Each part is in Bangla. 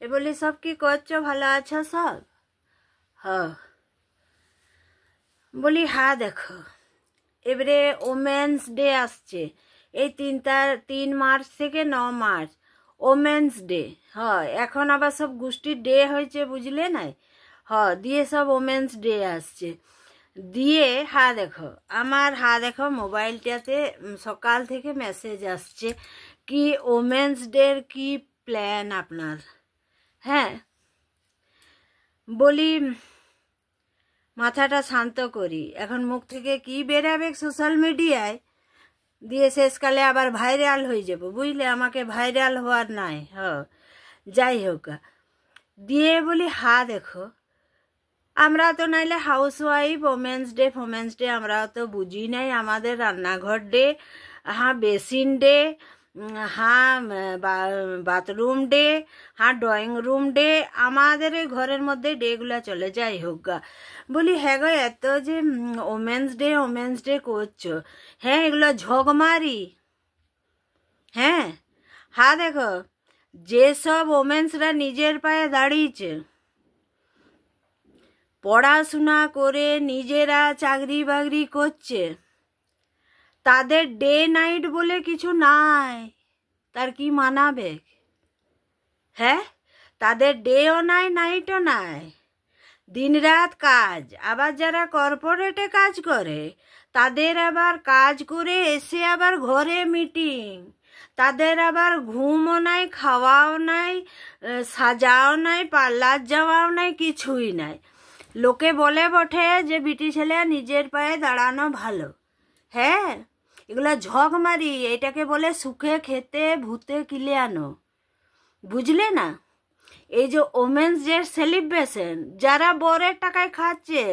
এ বলি সব কি করছো, ভালো আছো সব? হ্যাঁ বলি হ্যাঁ দেখো, এবারে ওমেন্স ডে আসছে, এই 3 মার্চ থেকে 9 মার্চ ওমেন্স ডে। হয় এখন আবার সব গোষ্ঠীর ডে হয়েছে, বুঝলে নাই? দিয়ে সব ওমেন্স ডে আসছে। দিয়ে দেখো আমার দেখো মোবাইলটাতে সকাল থেকে মেসেজ আসছে কি ওমেন্স ডের কি প্ল্যান আপনার। হ্যাঁ বলি মাথাটা শান্ত করি, এখন মুখ থেকে কি বেরাবে সোশ্যাল মিডিয়ায়, দিয়ে শেষকালে আবার ভাইরাল হয়ে যাব, বুঝলে? আমাকে ভাইরাল হওয়ার নাই। যাই হোক, দিয়ে বলি দেখো আমরা তো নাইলে হাউস ওয়াইফ, ওমেন্স ডে আমরাও তো বুঝি নাই। আমাদের রান্নাঘর day, basin day, bathroom day, drawing room day, আমাদের ওই ঘরের মধ্যে ডেগুলা চলে। যাই হোক বলি গো এত যে ওমেন্স ডে করছো, এগুলো ঝগমারি। দেখো যেসব ওমেন্সরা নিজের পায়ে দাঁড়িয়েছে, পড়াশোনা করে নিজেরা চাকরি বাকরি করছে, তাদের ডে নাইট বলে কিছু নাই। তার কি মানাবে? তাদের ডেও নাই, নাইটও নাই, দিন রাত কাজ। আবার যারা কর্পোরেটে কাজ করে, তাদের আবার কাজ করে এসে আবার ঘরে মিটিং, তাদের আবার ঘুমও নাই, খাওয়াও নাই, সাজাও নাই, পার্লার যাওয়াও নাই, কিছুই নাই। লোকে বলে বটে যে বিটি ছেলে নিজের পায়ে দাঁড়ানো ভালো। এগুলা ঝগমারি, এটাকে বলে সুখে খেতে ভূতে কিলিয়ানো, বুঝলে না? এই যে ওমেন্স ডে সেলিব্রেশন যারা বরের টাকায় খাচ্ছে,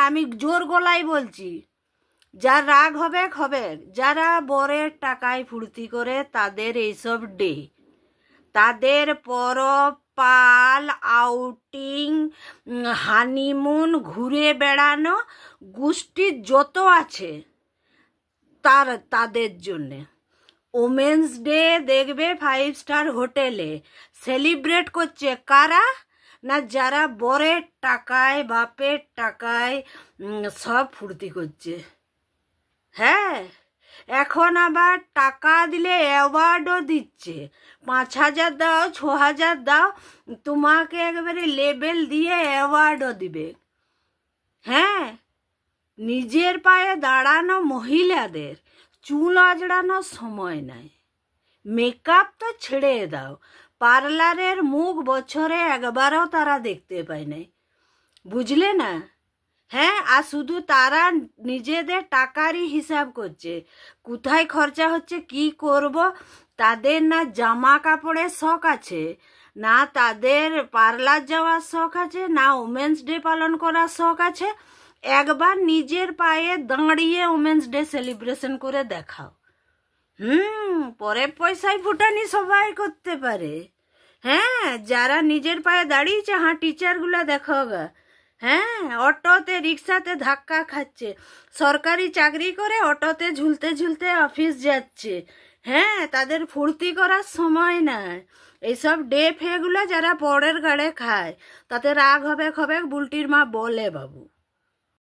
আমি জোর গলায় বলছি, যার রাগ হবে, যারা বরের টাকায় ফুর্তি করে, তাদের এইসব ডে, তাদের পরব পাল, আউটিং, হানিমুন, ঘুরে বেড়ানো, গোষ্ঠীর যত আছে তাদের জন্যে ওমেন্স ডে দেখবে 5 স্টার হোটেলে সেলিব্রেট করছে কারা? না যারা বরের টাকায়, বাপের টাকায় সব ফুর্তি করছে। এখন আবার টাকা দিলে অ্যাওয়ার্ডও দিচ্ছে, 5,000 দাও, 6,000 দাও, তোমাকে একেবারে লেবেল দিয়ে অ্যাওয়ার্ডও দিবে। নিজের পায়ে দাঁড়ানো মহিলাদের চুল আজড়ানোর সময় নাই, মেকআপ তো ছেড়ে দাও, পার্লারের মুখ বছরে একবারও তারা দেখতে পায় নাই, বুঝলে না? আর শুধু তারা নিজেদের টাকারই হিসাব করছে, কোথায় খরচা হচ্ছে, কি করব। তাদের না জামা কাপড়ের শখ আছে, না তাদের পার্লার যাওয়ার শখ আছে, না ওমেন্স ডে পালন করার শখ আছে। একবার নিজের পায়ে দাঁড়িয়ে ওমেন্স ডে সেলিব্রেশন করে দেখাও। পরে পয়সায় ফুটানি সবাই করতে পারে। যারা নিজের পায়ে দাঁড়িয়েছে, টিচারগুলা দেখো গা, অটোতে রিক্সাতে ধাক্কা খাচ্ছে, সরকারি চাকরি করে অটোতে ঝুলতে ঝুলতে অফিস যাচ্ছে। তাদের ফুর্তি করার সময় নাই। এইসব ডে ফেগুলো যারা পরের গাড়ে খায়, তাতে রাগ হবে বুলটির মা বলে বাবু।